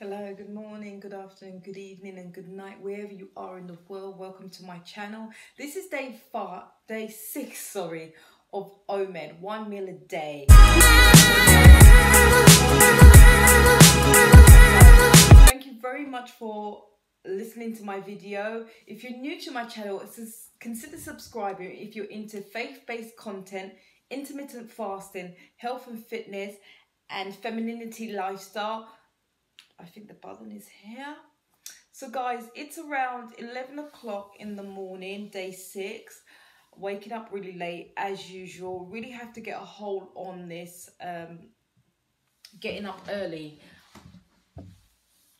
Hello, good morning, good afternoon, good evening and good night wherever you are in the world. Welcome to my channel. This is day 6 of OMAD, 1 meal a day. Thank you very much for listening to my video. If you're new to my channel, consider subscribing if you're into faith-based content, intermittent fasting, health and fitness and femininity lifestyle. I think the button is here. So guys, it's around 11 o'clock in the morning, day 6. Waking up really late as usual. Really have to get a hold on this, getting up early.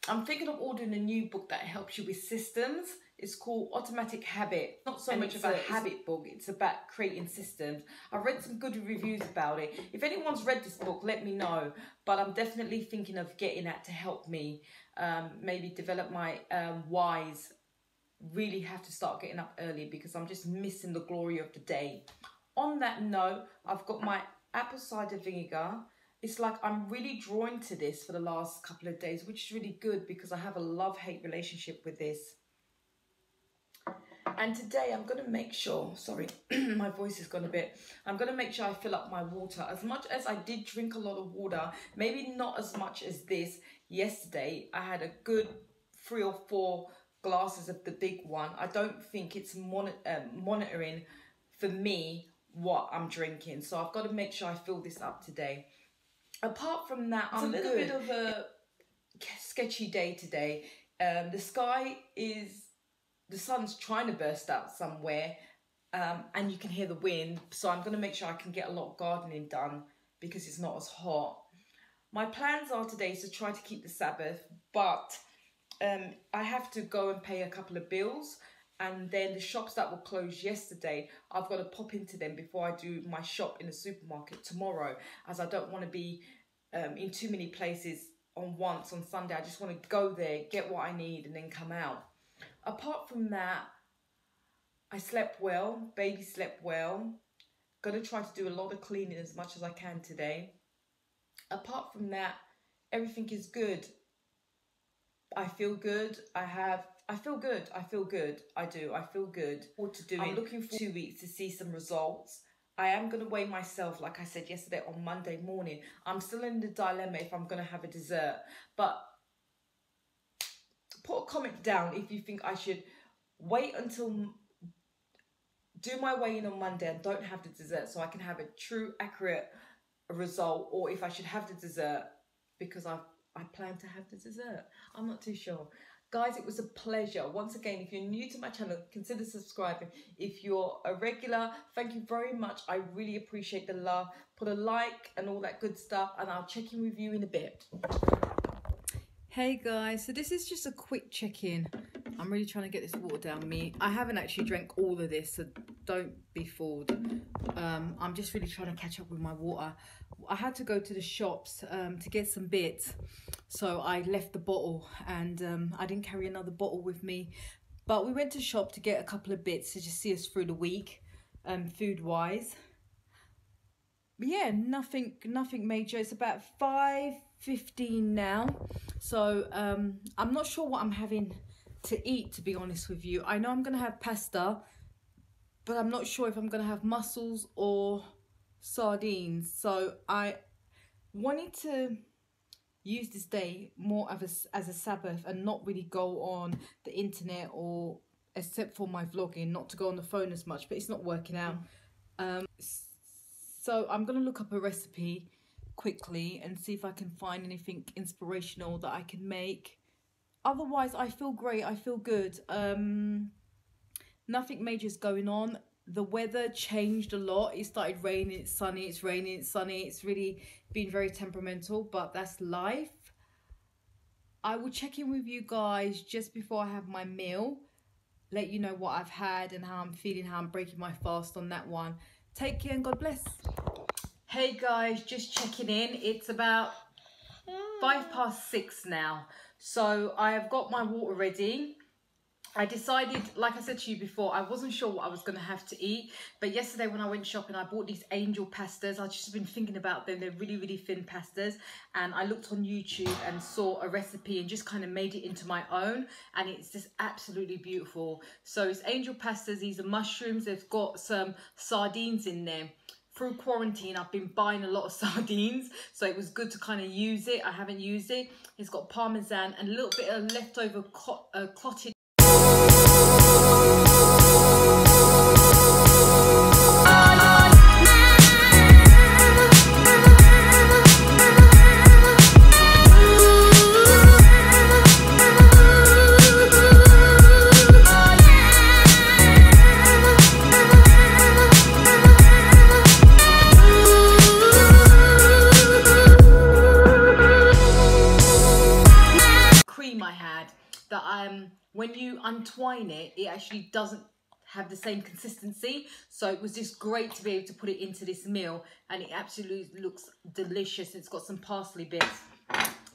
I'm thinking of ordering a new book that helps you with systems. It's called Automatic Habit. Not so much of a habit book, it's about creating systems. I've read some good reviews about it. If anyone's read this book, let me know. But I'm definitely thinking of getting that to help me maybe develop my whys. Really have to start getting up early because I'm just missing the glory of the day. On that note, I've got my apple cider vinegar. It's like I'm really drawn to this for the last couple of days, which is really good because I have a love-hate relationship with this. And today I'm going to make sure, sorry, my voice has gone a bit. I'm going to make sure I fill up my water. As much as I did drink a lot of water, maybe not as much as this yesterday. I had a good 3 or 4 glasses of the big one. I don't think it's monitoring for me what I'm drinking. So I've got to make sure I fill this up today. Apart from that, it's a little bit of a sketchy day today. The sun's trying to burst out somewhere and you can hear the wind. So I'm going to make sure I can get a lot of gardening done because it's not as hot. My plans are today to try to keep the Sabbath, but I have to go and pay a couple of bills. And then the shops that were closed yesterday, I've got to pop into them before I do my shop in the supermarket tomorrow, as I don't want to be in too many places on Sunday. I just want to go there, get what I need and then come out. Apart from that, I slept well, baby slept well. Gonna try to do a lot of cleaning as much as I can today. Apart from that, everything is good. I feel good. I feel good. I feel good. What to do? I'm looking for 2 weeks to see some results. I am going to weigh myself, like I said yesterday, on Monday morning. I'm still in the dilemma if I'm going to have a dessert. But put a comment down if you think I should wait until do my weigh-in on Monday and don't have the dessert so I can have a true, accurate result, or if I should have the dessert because I plan to have the dessert. I'm not too sure. Guys, it was a pleasure. Once again, if you're new to my channel, consider subscribing. If you're a regular, thank you very much. I really appreciate the love. Put a like and all that good stuff, and I'll check in with you in a bit. Hey guys, so this is just a quick check-in. I'm really trying to get this water down me. I haven't actually drank all of this, so don't be fooled. I'm just really trying to catch up with my water. I had to go to the shops to get some bits, so I left the bottle and I didn't carry another bottle with me. But we went to shop to get a couple of bits to just see us through the week, food-wise. Yeah, nothing major. It's about 5:15 now, so I'm not sure what I'm having to eat, to be honest with you. I know I'm gonna have pasta, but I'm not sure if I'm gonna have mussels or sardines. So I wanted to use this day more as a Sabbath and not really go on the internet, or except for my vlogging, not to go on the phone as much, but it's not working out. So I'm going to look up a recipe quickly and see if I can find anything inspirational that I can make. Otherwise, I feel great. I feel good. Nothing major is going on. The weather changed a lot. It started raining, it's sunny, it's raining, it's sunny. It's really been very temperamental, but that's life. I will check in with you guys just before I have my meal. Let you know what I've had and how I'm feeling, how I'm breaking my fast on that one. Take care and God bless. Hey guys, just checking in. It's about 6:05 now. So I have got my water ready. I decided, like I said to you before, I wasn't sure what I was going to have to eat. But yesterday when I went shopping, I bought these angel pastas. I've just been thinking about them. They're really, really thin pastas. And I looked on YouTube and saw a recipe and just kind of made it into my own. And it's just absolutely beautiful. So it's angel pastas. These are mushrooms. They've got some sardines in there. Through quarantine, I've been buying a lot of sardines, so it was good to kind of use it. I haven't used it. It's got parmesan and a little bit of leftover clotted. Cream I had that when you untwine it, it actually doesn't have the same consistency. So it was just great to be able to put it into this meal, and it absolutely looks delicious. It's got some parsley bits.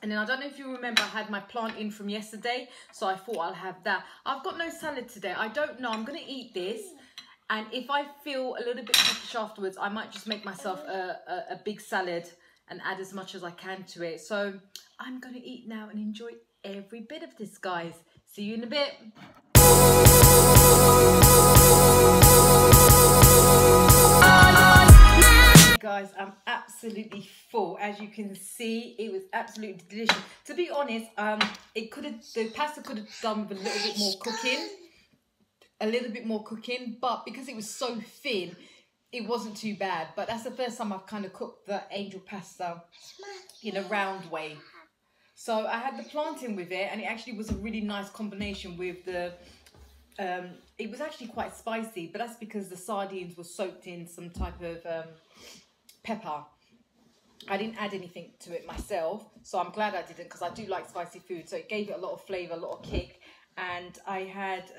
And then I don't know if you remember, I had my plantain from yesterday, so I thought I'll have that. I've got no salad today. I don't know. I'm going to eat this, and if I feel a little bit peckish afterwards, I might just make myself a big salad and add as much as I can to it. So I'm going to eat now and enjoy every bit of this, guys. See you in a bit. Guys, I'm absolutely full. As you can see, it was absolutely delicious. To be honest, the pasta could have done with a little bit more cooking, but because it was so thin, it wasn't too bad. But that's the first time I've kind of cooked the angel pasta in a round way. So I had the plantain with it, and it actually was a really nice combination with the, it was actually quite spicy, but that's because the sardines were soaked in some type of pepper. I didn't add anything to it myself, so I'm glad I didn't, because I do like spicy food. So it gave it a lot of flavour, a lot of kick. And I had,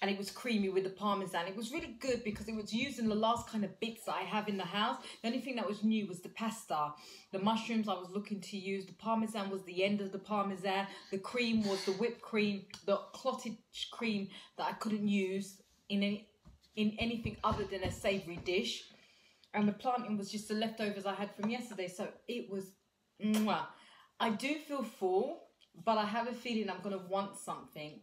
and it was creamy with the parmesan. It was really good because it was using the last kind of bits that I have in the house. The only thing that was new was the pasta. The mushrooms I was looking to use. The parmesan was the end of the parmesan. The cream was the whipped cream, the clotted cream that I couldn't use in anything other than a savoury dish. And the plantain was just the leftovers I had from yesterday. So it was mwah. I do feel full, but I have a feeling I'm going to want something.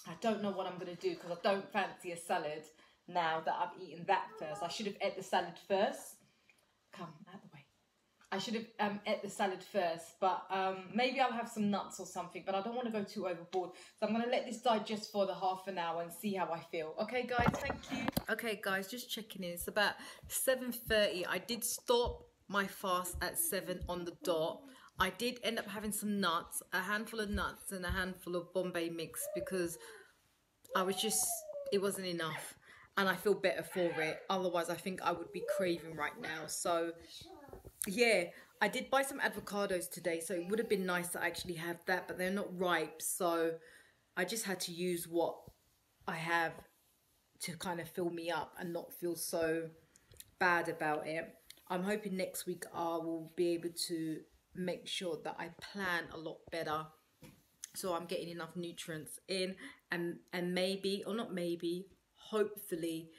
I don't know what I'm going to do because I don't fancy a salad now that I've eaten that first. I should have ate the salad first. Come, out of the way. I should have ate the salad first, but maybe I'll have some nuts or something, but I don't want to go too overboard. So I'm going to let this digest for the half an hour and see how I feel. Okay, guys, thank you. Okay, guys, just checking in. It's about 7:30. I did stop my fast at 7 on the dot. I did end up having some nuts, a handful of nuts and a handful of Bombay mix, because I was just, it wasn't enough, and I feel better for it. Otherwise, I think I would be craving right now. So yeah, I did buy some avocados today, so it would have been nice to actually have that, but they're not ripe. So I just had to use what I have to kind of fill me up and not feel so bad about it. I'm hoping next week I will be able to make sure that I plan a lot better, so I'm getting enough nutrients in, and maybe, or not maybe, hopefully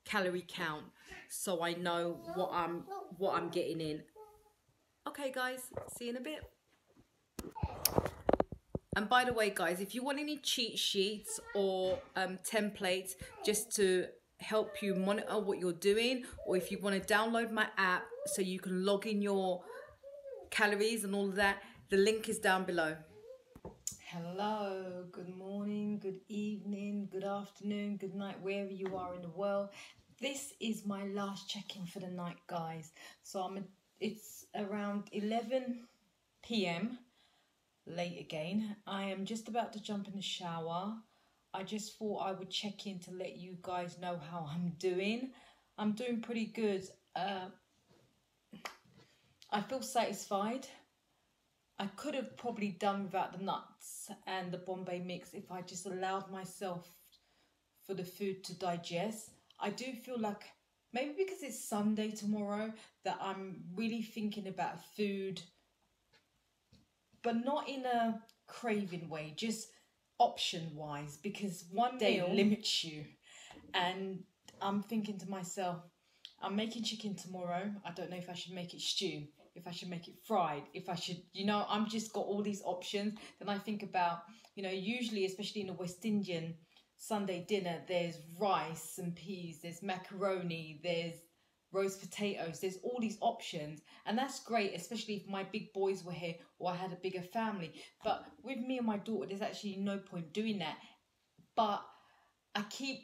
calorie count, so I know what I'm getting in. Okay, guys, see you in a bit. And by the way, guys, if you want any cheat sheets or templates just to help you monitor what you're doing, or if you want to download my app so you can log in your calories and all of that, the link is down below. Hello, good morning, good evening, good afternoon, good night, wherever you are in the world. This is my last check-in for the night, guys. So it's around 11 p.m. late again. I am just about to jump in the shower. I just thought I would check in to let you guys know how I'm doing. I'm doing pretty good. I feel satisfied. I could have probably done without the nuts and the Bombay mix if I just allowed myself for the food to digest. I do feel like, maybe because it's Sunday tomorrow, that I'm really thinking about food, but not in a craving way, just option-wise, because one day limits you. And I'm thinking to myself, I'm making chicken tomorrow. I don't know if I should make it stew, if I should make it fried, if I should, I'm just got all these options. Then I think about, usually, especially in a West Indian Sunday dinner, there's rice and peas, there's macaroni, there's roast potatoes, there's all these options. And that's great, especially if my big boys were here or I had a bigger family. But with me and my daughter, there's actually no point doing that. But I keep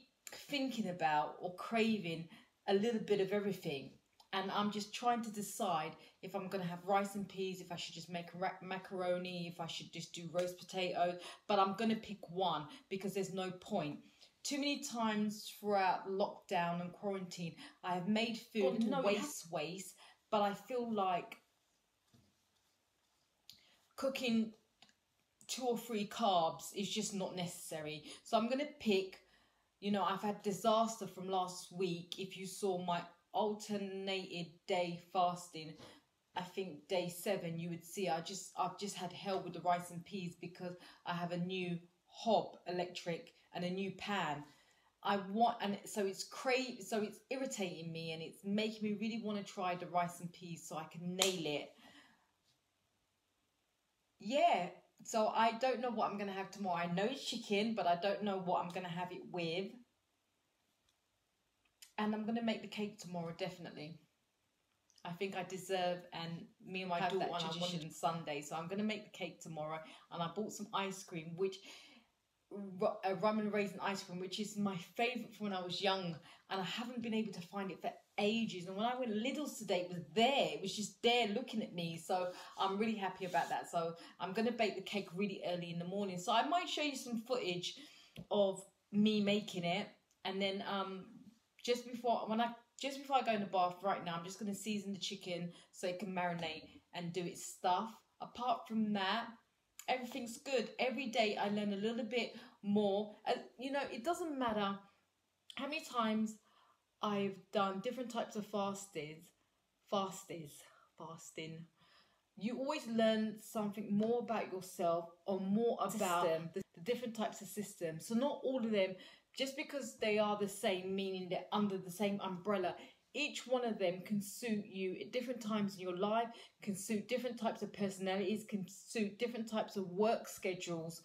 thinking about or craving a little bit of everything, and I'm just trying to decide if I'm going to have rice and peas, if I should just make macaroni, if I should just do roast potatoes. But I'm going to pick one because there's no point. Too many times throughout lockdown and quarantine, I have made food waste, but I feel like cooking 2 or 3 carbs is just not necessary. So I'm going to pick, I've had disaster from last week. If you saw my alternated day fasting, I think day 7, you would see I've just had hell with the rice and peas because I have a new hob electric and a new pan. So it's irritating me, and it's making me really want to try the rice and peas so I can nail it. Yeah, so I don't know what I'm going to have tomorrow. I know it's chicken, but I don't know what I'm going to have it with. And I'm going to make the cake tomorrow, definitely. I think I deserve, and me and my daughter on tradition Sunday. So I'm going to make the cake tomorrow. And I bought some ice cream, a rum and raisin ice cream, which is my favourite from when I was young. And I haven't been able to find it for ages. And when I went Lidl's today, it was there. It was just there looking at me. So I'm really happy about that. So I'm going to bake the cake really early in the morning. So I might show you some footage of me making it. And then just before I go in the bath right now, I'm just going to season the chicken so it can marinate and do its stuff. Apart from that, everything's good. Every day I learn a little bit more. It doesn't matter how many times I've done different types of fasting. You always learn something more about yourself or more about the different types of systems. So not all of them, just because they are the same, meaning they're under the same umbrella. Each one of them can suit you at different times in your life, can suit different types of personalities, can suit different types of work schedules.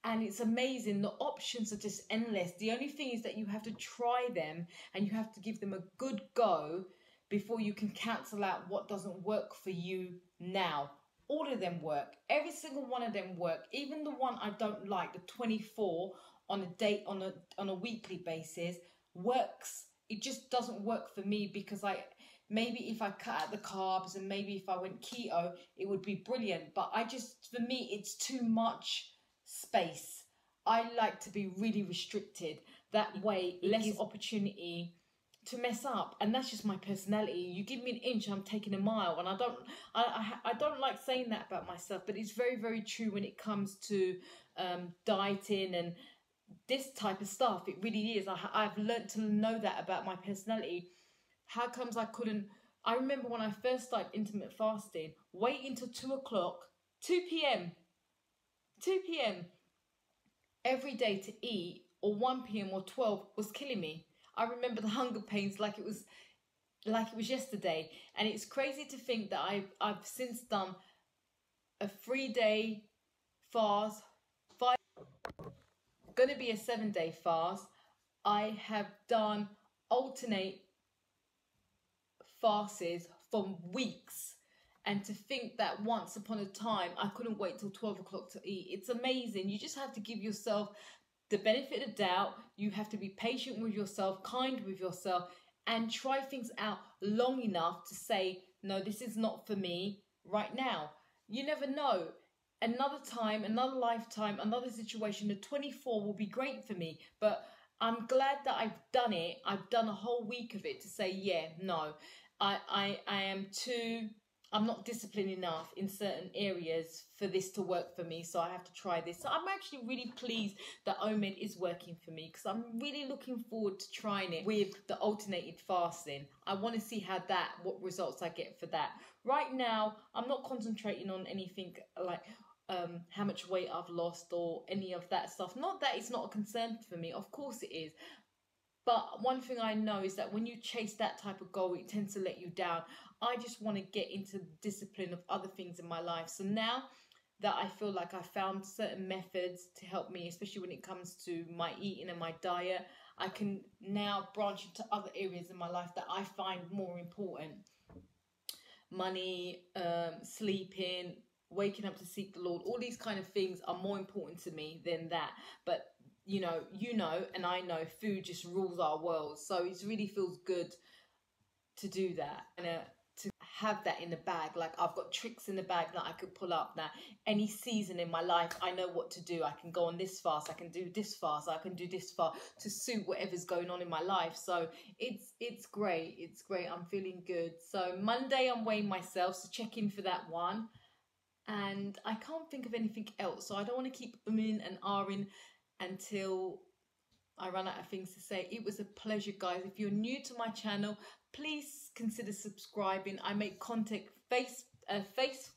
And it's amazing. The options are just endless. The only thing is that you have to try them and you have to give them a good go before you can cancel out what doesn't work for you now. All of them work. Every single one of them work. Even the one I don't like, the 24 on a weekly basis, works. It just doesn't work for me because maybe if I cut out the carbs and maybe if I went keto, it would be brilliant. But for me, it's too much space. I like to be really restricted. That way, less opportunity to mess up. And that's just my personality. You give me an inch, I'm taking a mile. And I don't like saying that about myself, but it's very, very true when it comes to dieting and this type of stuff. It really is. I've learned to know that about my personality. How comes I remember when I first started intermittent fasting, waiting until 2 p.m. every day to eat, or 1 p.m. or 12 was killing me. I remember the hunger pains like it was yesterday. And it's crazy to think that I've since done a 3-day fast, going to be a 7-day fast. I have done alternate fasts for weeks. And to think that once upon a time, I couldn't wait till 12 o'clock to eat. It's amazing. You just have to give yourself the benefit of doubt. You have to be patient with yourself, kind with yourself, and try things out long enough to say, no, this is not for me right now. You never know. Another time, another lifetime, another situation, the 24 will be great for me. But I'm glad that I've done it. I've done a whole week of it to say, yeah, no, I'm not disciplined enough in certain areas for this to work for me, so I have to try this. So I'm actually really pleased that OMAD is working for me, because I'm really looking forward to trying it with the alternated fasting. I want to see what results I get for that. Right now, I'm not concentrating on anything like how much weight I've lost or any of that stuff. Not that it's not a concern for me, of course it is. But one thing I know is that when you chase that type of goal, it tends to let you down. I just want to get into the discipline of other things in my life. So now that I feel like I found certain methods to help me, especially when it comes to my eating and my diet, I can now branch into other areas in my life that I find more important. Money, sleeping, waking up to seek the Lord, all these kind of things are more important to me than that. But you know, and I know food just rules our world. So it really feels good to do that and to have that in the bag. Like I've got tricks in the bag that I could pull up. That any season in my life, I know what to do. I can go on this fast. I can do this fast. I can do this fast to suit whatever's going on in my life. So it's great. It's great. I'm feeling good. So Monday I'm weighing myself. So check in for that one. And I can't think of anything else. So I don't want to keep umming and ahhing until I run out of things to say. It was a pleasure, guys. If you're new to my channel, please consider subscribing. I make content, faith-based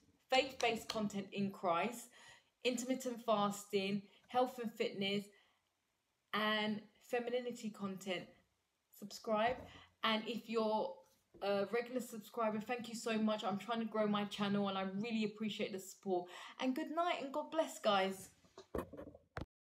content in Christ, intermittent fasting, health and fitness, and femininity content. Subscribe. And if you're a regular subscriber, thank you so much. I'm trying to grow my channel and I really appreciate the support. And good night and God bless, guys.